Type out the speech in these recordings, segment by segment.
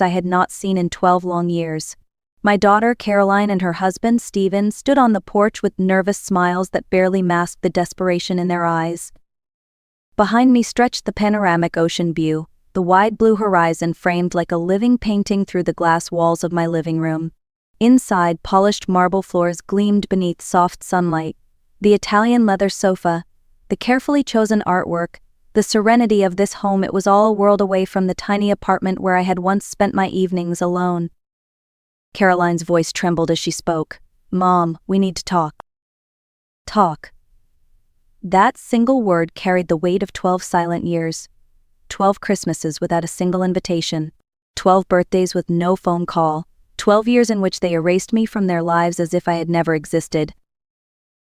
I had not seen in 12 long years. My daughter, Caroline, and her husband, Stephen, stood on the porch with nervous smiles that barely masked the desperation in their eyes. Behind me stretched the panoramic ocean view, the wide blue horizon framed like a living painting through the glass walls of my living room. Inside, polished marble floors gleamed beneath soft sunlight. The Italian leather sofa, the carefully chosen artwork, the serenity of this home, it was all a world away from the tiny apartment where I had once spent my evenings alone. Caroline's voice trembled as she spoke. "Mom, we need to talk." Talk. That single word carried the weight of 12 silent years. 12 Christmases without a single invitation. 12 birthdays with no phone call. 12 years in which they erased me from their lives as if I had never existed.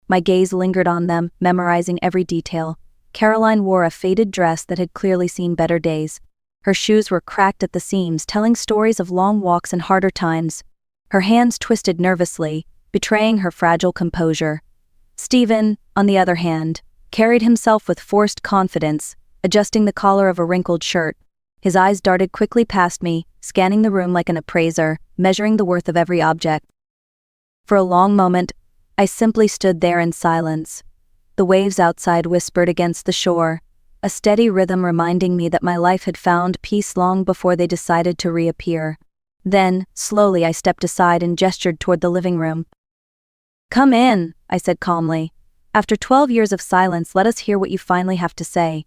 My gaze lingered on them, memorizing every detail. Caroline wore a faded dress that had clearly seen better days. Her shoes were cracked at the seams, telling stories of long walks and harder times. Her hands twisted nervously, betraying her fragile composure. Stephen, on the other hand, carried himself with forced confidence, adjusting the collar of a wrinkled shirt. His eyes darted quickly past me, scanning the room like an appraiser, measuring the worth of every object. For a long moment, I simply stood there in silence. The waves outside whispered against the shore, a steady rhythm reminding me that my life had found peace long before they decided to reappear. Then, slowly, I stepped aside and gestured toward the living room. "Come in," I said calmly. "After 12 years of silence, let us hear what you finally have to say."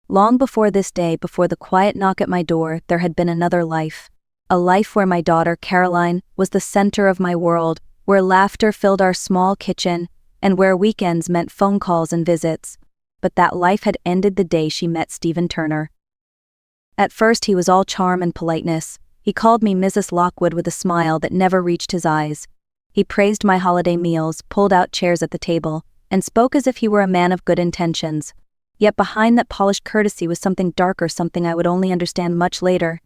Long before this day, before the quiet knock at my door, there had been another life. A life where my daughter, Caroline, was the center of my world, where laughter filled our small kitchen, and where weekends meant phone calls and visits. But that life had ended the day she met Stephen Turner. At first he was all charm and politeness. He called me Mrs. Lockwood with a smile that never reached his eyes. He praised my holiday meals, pulled out chairs at the table, and spoke as if he were a man of good intentions. Yet behind that polished courtesy was something darker, something I would only understand much later.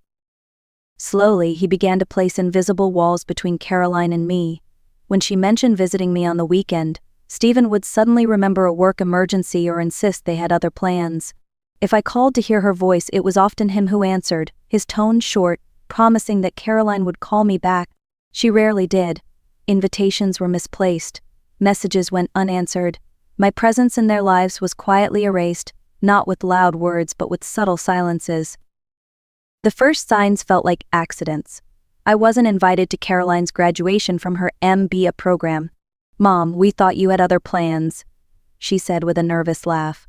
Slowly, he began to place invisible walls between Caroline and me. When she mentioned visiting me on the weekend, Stephen would suddenly remember a work emergency or insist they had other plans. If I called to hear her voice, it was often him who answered, his tone short, promising that Caroline would call me back. She rarely did. Invitations were misplaced. Messages went unanswered. My presence in their lives was quietly erased, not with loud words but with subtle silences. The first signs felt like accidents. I wasn't invited to Caroline's graduation from her MBA program. "Mom, we thought you had other plans," she said with a nervous laugh.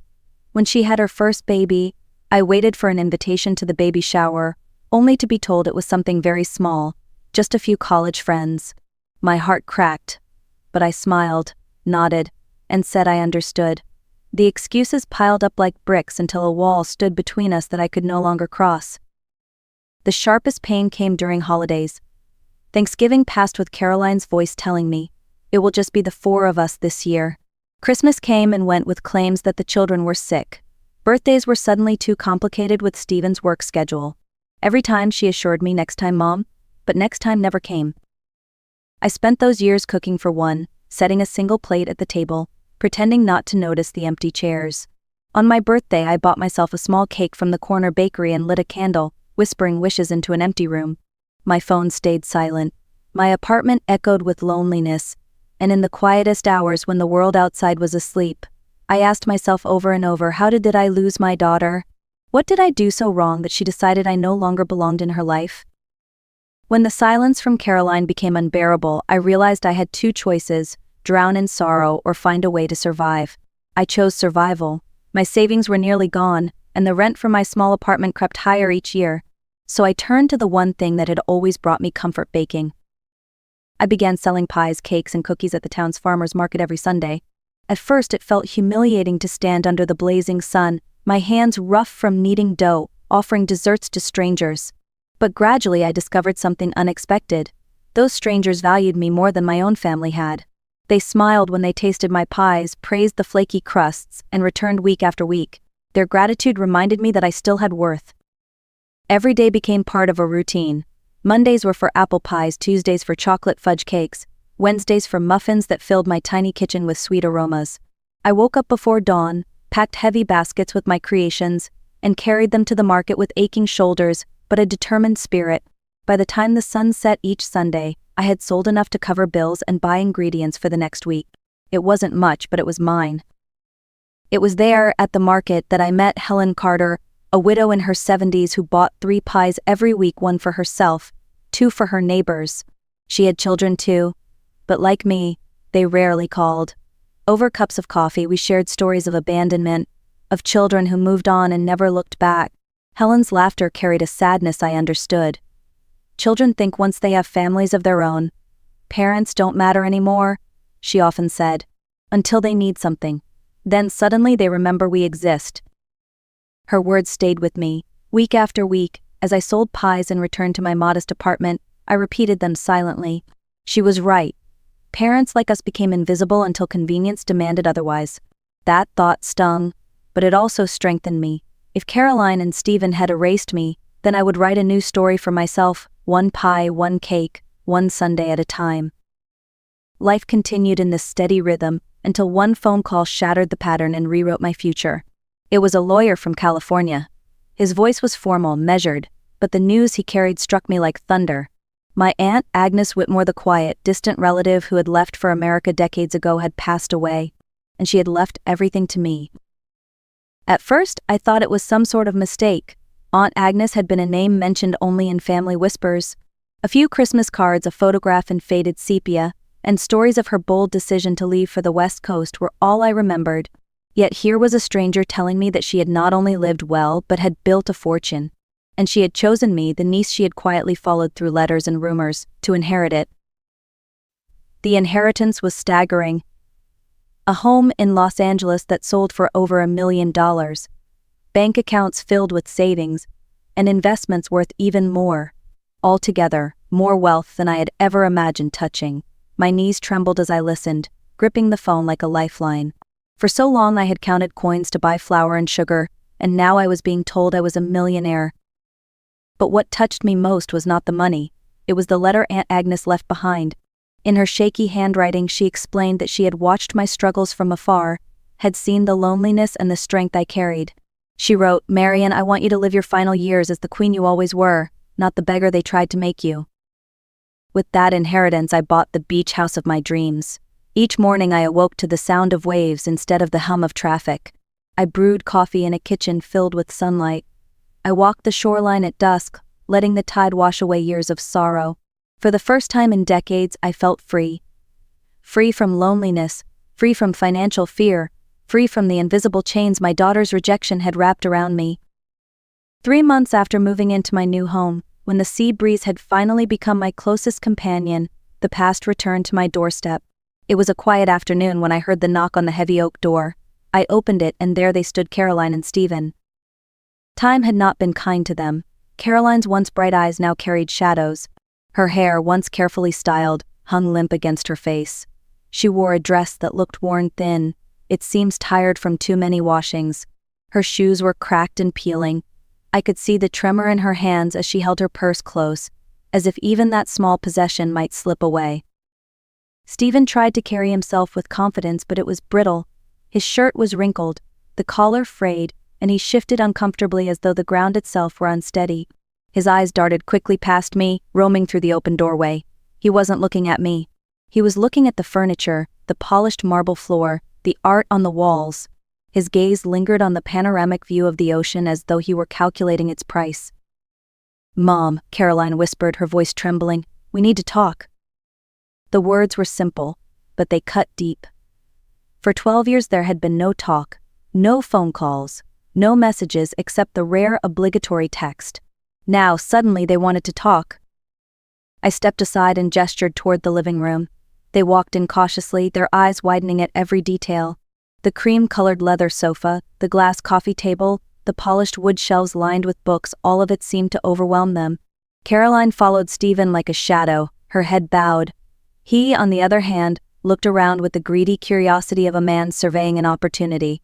When she had her first baby, I waited for an invitation to the baby shower, only to be told it was something very small, just a few college friends. My heart cracked, but I smiled, nodded, and said I understood. The excuses piled up like bricks until a wall stood between us that I could no longer cross. The sharpest pain came during holidays. Thanksgiving passed with Caroline's voice telling me, "It will just be the 4 of us this year." Christmas came and went with claims that the children were sick. Birthdays were suddenly too complicated with Stephen's work schedule. Every time she assured me, "Next time, Mom," but next time never came. I spent those years cooking for one, setting a single plate at the table, pretending not to notice the empty chairs. On my birthday, I bought myself a small cake from the corner bakery and lit a candle, whispering wishes into an empty room. My phone stayed silent. My apartment echoed with loneliness, and in the quietest hours when the world outside was asleep, I asked myself over and over, how did I lose my daughter? What did I do so wrong that she decided I no longer belonged in her life? When the silence from Caroline became unbearable, I realized I had 2 choices: drown in sorrow or find a way to survive. I chose survival. My savings were nearly gone, and the rent for my small apartment crept higher each year. So I turned to the one thing that had always brought me comfort: baking. I began selling pies, cakes, and cookies at the town's farmer's market every Sunday. At first it felt humiliating to stand under the blazing sun, my hands rough from kneading dough, offering desserts to strangers. But gradually I discovered something unexpected. Those strangers valued me more than my own family had. They smiled when they tasted my pies, praised the flaky crusts, and returned week after week. Their gratitude reminded me that I still had worth. Every day became part of a routine. Mondays were for apple pies, Tuesdays for chocolate fudge cakes, Wednesdays for muffins that filled my tiny kitchen with sweet aromas. I woke up before dawn, packed heavy baskets with my creations, and carried them to the market with aching shoulders, but a determined spirit. By the time the sun set each Sunday, I had sold enough to cover bills and buy ingredients for the next week. It wasn't much, but it was mine. It was there, at the market, that I met Helen Carter, a widow in her 70s who bought 3 pies every week, 1 for herself, 2 for her neighbors. She had children too, but like me, they rarely called. Over cups of coffee, we shared stories of abandonment, of children who moved on and never looked back. Helen's laughter carried a sadness I understood. Children think once they have families of their own, parents don't matter anymore, she often said, until they need something. Then suddenly they remember we exist. Her words stayed with me. Week after week, as I sold pies and returned to my modest apartment, I repeated them silently. She was right. Parents like us became invisible until convenience demanded otherwise. That thought stung, but it also strengthened me. If Caroline and Stephen had erased me, then I would write a new story for myself, 1 pie, 1 cake, 1 Sunday at a time. Life continued in this steady rhythm until one phone call shattered the pattern and rewrote my future. It was a lawyer from California. His voice was formal, measured, but the news he carried struck me like thunder. My Aunt Agnes Whitmore, the quiet, distant relative who had left for America decades ago, had passed away, and she had left everything to me. At first, I thought it was some sort of mistake. Aunt Agnes had been a name mentioned only in family whispers. A few Christmas cards, a photograph in faded sepia, and stories of her bold decision to leave for the West Coast were all I remembered. Yet here was a stranger telling me that she had not only lived well but had built a fortune. And she had chosen me, the niece she had quietly followed through letters and rumors, to inherit it. The inheritance was staggering. A home in Los Angeles that sold for over $1 million. Bank accounts filled with savings, and investments worth even more. Altogether, more wealth than I had ever imagined touching. My knees trembled as I listened, gripping the phone like a lifeline. For so long I had counted coins to buy flour and sugar, and now I was being told I was a millionaire. But what touched me most was not the money. It was the letter Aunt Agnes left behind. In her shaky handwriting, she explained that she had watched my struggles from afar, had seen the loneliness and the strength I carried. She wrote, "Marian, I want you to live your final years as the queen you always were, not the beggar they tried to make you." With that inheritance, I bought the beach house of my dreams. Each morning I awoke to the sound of waves instead of the hum of traffic. I brewed coffee in a kitchen filled with sunlight. I walked the shoreline at dusk, letting the tide wash away years of sorrow. For the first time in decades, I felt free. Free from loneliness, free from financial fear, free from the invisible chains my daughter's rejection had wrapped around me. 3 months after moving into my new home, when the sea breeze had finally become my closest companion, the past returned to my doorstep. It was a quiet afternoon when I heard the knock on the heavy oak door. I opened it, and there they stood, Caroline and Stephen. Time had not been kind to them. Caroline's once bright eyes now carried shadows. Her hair, once carefully styled, hung limp against her face. She wore a dress that looked worn thin, it seems tired from too many washings. Her shoes were cracked and peeling. I could see the tremor in her hands as she held her purse close, as if even that small possession might slip away. Stephen tried to carry himself with confidence, but it was brittle. His shirt was wrinkled, the collar frayed, and he shifted uncomfortably as though the ground itself were unsteady. His eyes darted quickly past me, roaming through the open doorway. He wasn't looking at me. He was looking at the furniture, the polished marble floor, the art on the walls. His gaze lingered on the panoramic view of the ocean as though he were calculating its price. "Mom," Caroline whispered, her voice trembling, "we need to talk." The words were simple, but they cut deep. For 12 years there had been no talk, no phone calls, no messages except the rare obligatory text. Now, suddenly, they wanted to talk. I stepped aside and gestured toward the living room. They walked in cautiously, their eyes widening at every detail. The cream-colored leather sofa, the glass coffee table, the polished wood shelves lined with books, all of it seemed to overwhelm them. Caroline followed Stephen like a shadow, her head bowed. He, on the other hand, looked around with the greedy curiosity of a man surveying an opportunity.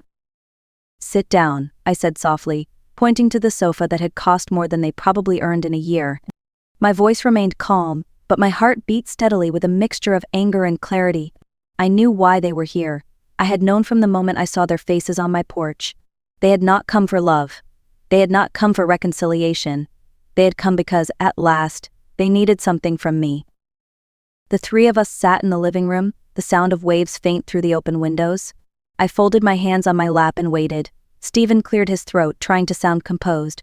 "Sit down," I said softly, pointing to the sofa that had cost more than they probably earned in a year. My voice remained calm, but my heart beat steadily with a mixture of anger and clarity. I knew why they were here. I had known from the moment I saw their faces on my porch. They had not come for love. They had not come for reconciliation. They had come because, at last, they needed something from me. The three of us sat in the living room, the sound of waves faint through the open windows. I folded my hands on my lap and waited. Stephen cleared his throat, trying to sound composed.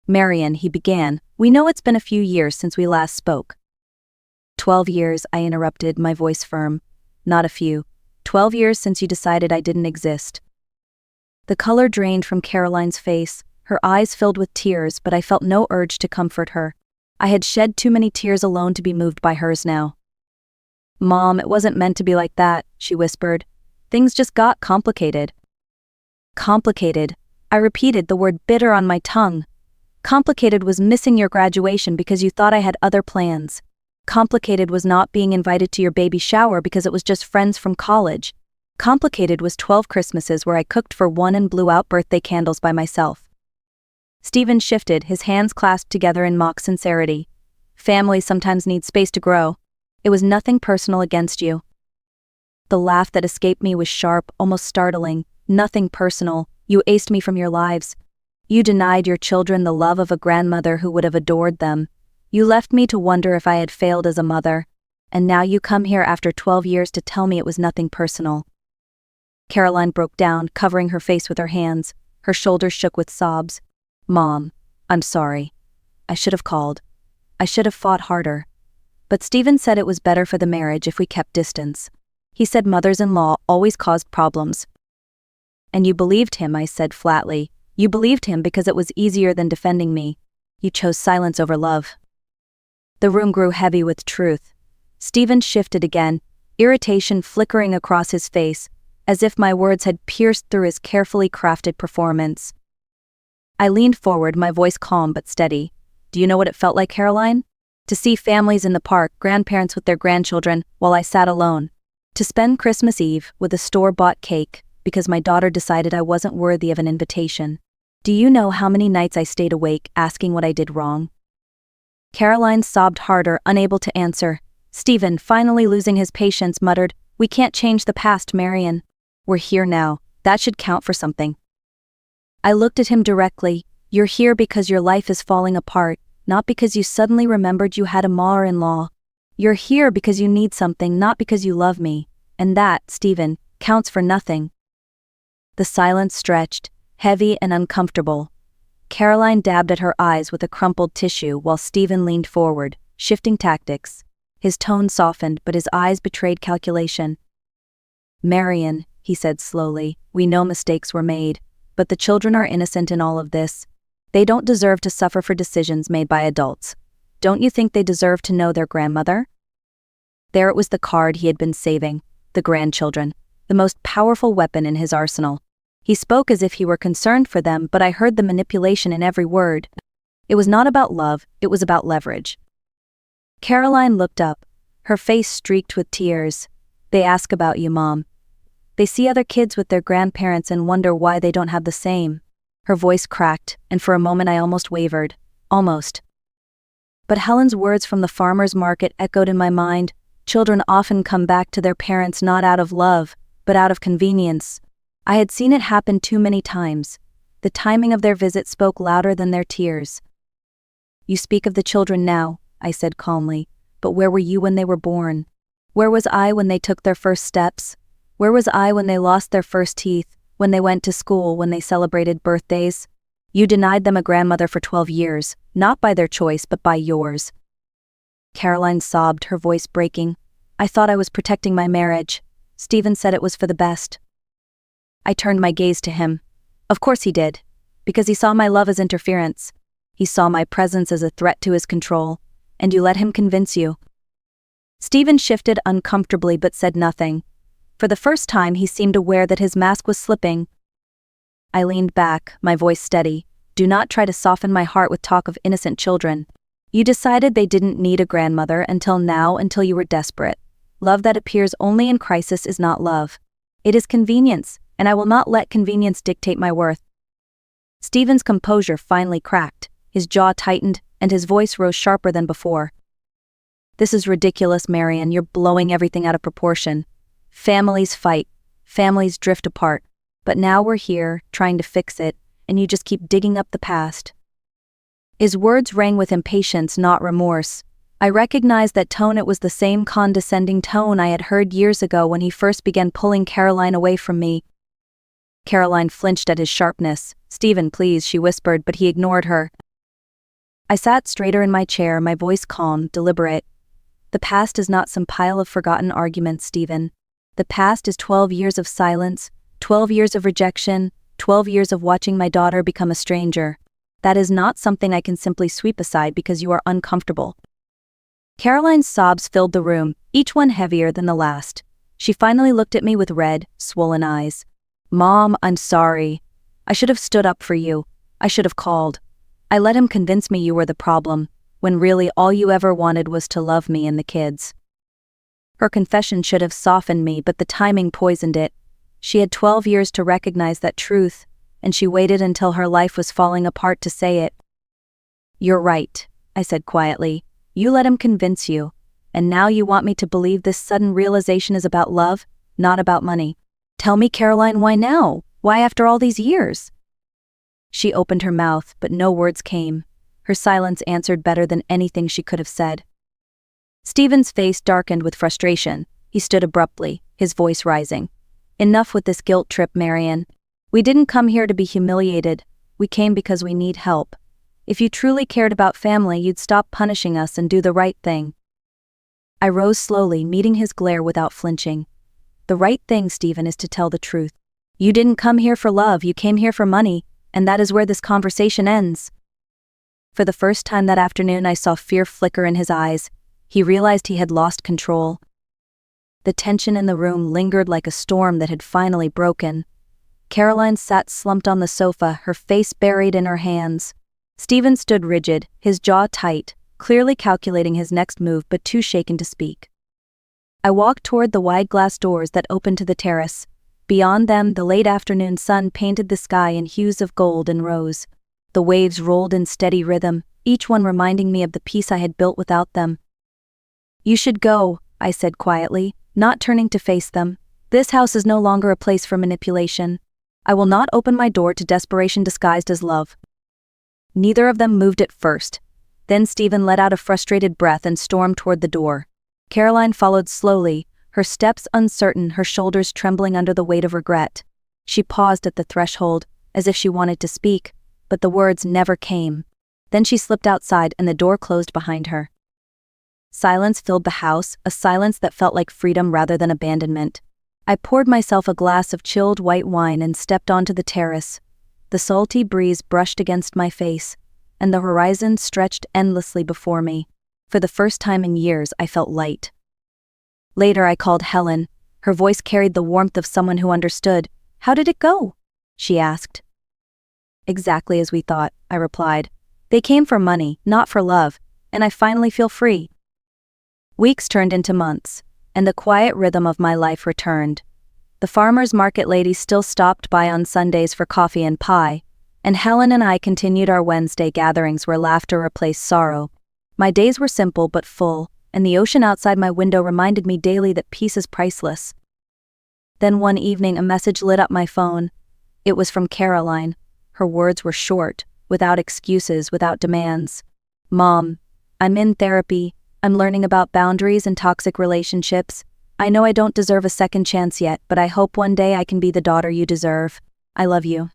"Marian," he began, "we know it's been a few years since we last spoke." 12 years, I interrupted, my voice firm. "Not a few. 12 years since you decided I didn't exist." The color drained from Caroline's face, her eyes filled with tears, but I felt no urge to comfort her. I had shed too many tears alone to be moved by hers now. "Mom, it wasn't meant to be like that," she whispered. "Things just got complicated." Complicated. I repeated, the word bitter on my tongue. Complicated was missing your graduation because you thought I had other plans. Complicated was not being invited to your baby shower because it was just friends from college. Complicated was 12 Christmases where I cooked for one and blew out birthday candles by myself. Stephen shifted, his hands clasped together in mock sincerity. "Families sometimes need space to grow. It was nothing personal against you." The laugh that escaped me was sharp, almost startling. "Nothing personal. You aced me from your lives. You denied your children the love of a grandmother who would have adored them. You left me to wonder if I had failed as a mother. And now you come here after 12 years to tell me it was nothing personal." Caroline broke down, covering her face with her hands. Her shoulders shook with sobs. "Mom, I'm sorry. I should have called. I should have fought harder. But Stephen said it was better for the marriage if we kept distance. He said mothers-in-law always caused problems." "And you believed him," I said flatly. "You believed him because it was easier than defending me. You chose silence over love." The room grew heavy with truth. Stephen shifted again, irritation flickering across his face, as if my words had pierced through his carefully crafted performance. I leaned forward, my voice calm but steady. "Do you know what it felt like, Caroline? To see families in the park, grandparents with their grandchildren, while I sat alone. To spend Christmas Eve with a store-bought cake, because my daughter decided I wasn't worthy of an invitation. Do you know how many nights I stayed awake asking what I did wrong?" Caroline sobbed harder, unable to answer. Stephen, finally losing his patience, muttered, "We can't change the past, Marian. We're here now. That should count for something." I looked at him directly. "You're here because your life is falling apart, not because you suddenly remembered you had a mother-in-law. You're here because you need something, not because you love me. And that, Stephen, counts for nothing." The silence stretched, heavy and uncomfortable. Caroline dabbed at her eyes with a crumpled tissue while Stephen leaned forward, shifting tactics. His tone softened, but his eyes betrayed calculation. "Marian," he said slowly, "we know mistakes were made, but the children are innocent in all of this. They don't deserve to suffer for decisions made by adults. Don't you think they deserve to know their grandmother?" There it was, the card he had been saving, the grandchildren, the most powerful weapon in his arsenal. He spoke as if he were concerned for them, but I heard the manipulation in every word. It was not about love, it was about leverage. Caroline looked up, her face streaked with tears. "They ask about you, Mom. They see other kids with their grandparents and wonder why they don't have the same." Her voice cracked, and for a moment I almost wavered. Almost. But Helen's words from the farmer's market echoed in my mind. Children often come back to their parents not out of love, but out of convenience. I had seen it happen too many times. The timing of their visit spoke louder than their tears. "You speak of the children now," I said calmly, "but where were you when they were born? Where was I when they took their first steps? Where was I when they lost their first teeth, when they went to school, when they celebrated birthdays? You denied them a grandmother for 12 years, not by their choice but by yours." Caroline sobbed, her voice breaking. "I thought I was protecting my marriage. Stephen said it was for the best." I turned my gaze to him. Of course he did, because he saw my love as interference. He saw my presence as a threat to his control, and you let him convince you. Stephen shifted uncomfortably but said nothing. For the first time he seemed aware that his mask was slipping. I leaned back, my voice steady. "Do not try to soften my heart with talk of innocent children. You decided they didn't need a grandmother until now, until you were desperate. Love that appears only in crisis is not love. It is convenience, and I will not let convenience dictate my worth." Stephen's composure finally cracked, his jaw tightened, and his voice rose sharper than before. "This is ridiculous, Marian. You're blowing everything out of proportion. Families fight, families drift apart, but now we're here, trying to fix it, and you just keep digging up the past." His words rang with impatience, not remorse. I recognized that tone. It was the same condescending tone I had heard years ago when he first began pulling Caroline away from me. Caroline flinched at his sharpness. "Stephen, please," she whispered, but he ignored her. I sat straighter in my chair, my voice calm, deliberate. "The past is not some pile of forgotten arguments, Stephen. The past is 12 years of silence, 12 years of rejection, 12 years of watching my daughter become a stranger. That is not something I can simply sweep aside because you are uncomfortable." Caroline's sobs filled the room, each one heavier than the last. She finally looked at me with red, swollen eyes. "Mom, I'm sorry. I should have stood up for you. I should have called. I let him convince me you were the problem, when really all you ever wanted was to love me and the kids." Her confession should have softened me, but the timing poisoned it. She had 12 years to recognize that truth, and she waited until her life was falling apart to say it. "You're right," I said quietly. "You let him convince you, and now you want me to believe this sudden realization is about love, not about money. Tell me, Caroline, why now? Why after all these years?" She opened her mouth, but no words came. Her silence answered better than anything she could have said. Stephen's face darkened with frustration. He stood abruptly, his voice rising. "Enough with this guilt trip, Marian. We didn't come here to be humiliated. We came because we need help. If you truly cared about family, you'd stop punishing us and do the right thing." I rose slowly, meeting his glare without flinching. "The right thing, Stephen, is to tell the truth. You didn't come here for love, you came here for money, and that is where this conversation ends." For the first time that afternoon, I saw fear flicker in his eyes. He realized he had lost control. The tension in the room lingered like a storm that had finally broken. Caroline sat slumped on the sofa, her face buried in her hands. Stephen stood rigid, his jaw tight, clearly calculating his next move but too shaken to speak. I walked toward the wide glass doors that opened to the terrace. Beyond them, the late afternoon sun painted the sky in hues of gold and rose. The waves rolled in steady rhythm, each one reminding me of the peace I had built without them. "You should go," I said quietly, not turning to face them. "This house is no longer a place for manipulation. I will not open my door to desperation disguised as love." Neither of them moved at first. Then Stephen let out a frustrated breath and stormed toward the door. Caroline followed slowly, her steps uncertain, her shoulders trembling under the weight of regret. She paused at the threshold, as if she wanted to speak, but the words never came. Then she slipped outside and the door closed behind her. Silence filled the house, a silence that felt like freedom rather than abandonment. I poured myself a glass of chilled white wine and stepped onto the terrace. The salty breeze brushed against my face, and the horizon stretched endlessly before me. For the first time in years, I felt light. Later, I called Helen. Her voice carried the warmth of someone who understood. "How did it go?" she asked. "Exactly as we thought," I replied. "They came for money, not for love, and I finally feel free." Weeks turned into months, and the quiet rhythm of my life returned. The farmer's market ladies still stopped by on Sundays for coffee and pie, and Helen and I continued our Wednesday gatherings where laughter replaced sorrow. My days were simple but full, and the ocean outside my window reminded me daily that peace is priceless. Then one evening a message lit up my phone. It was from Caroline. Her words were short, without excuses, without demands. "Mom, I'm in therapy. I'm learning about boundaries and toxic relationships. I know I don't deserve a second chance yet, but I hope one day I can be the daughter you deserve. I love you."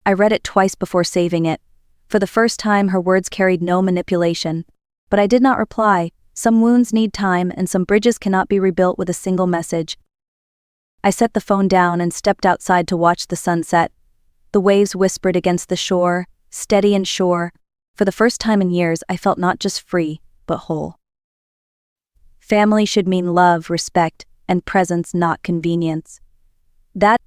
I read it twice before saving it. For the first time, her words carried no manipulation. But I did not reply. Some wounds need time, and some bridges cannot be rebuilt with a single message. I set the phone down and stepped outside to watch the sunset. The waves whispered against the shore, steady and sure. For the first time in years, I felt not just free, but whole. Family should mean love, respect, and presence, not convenience. That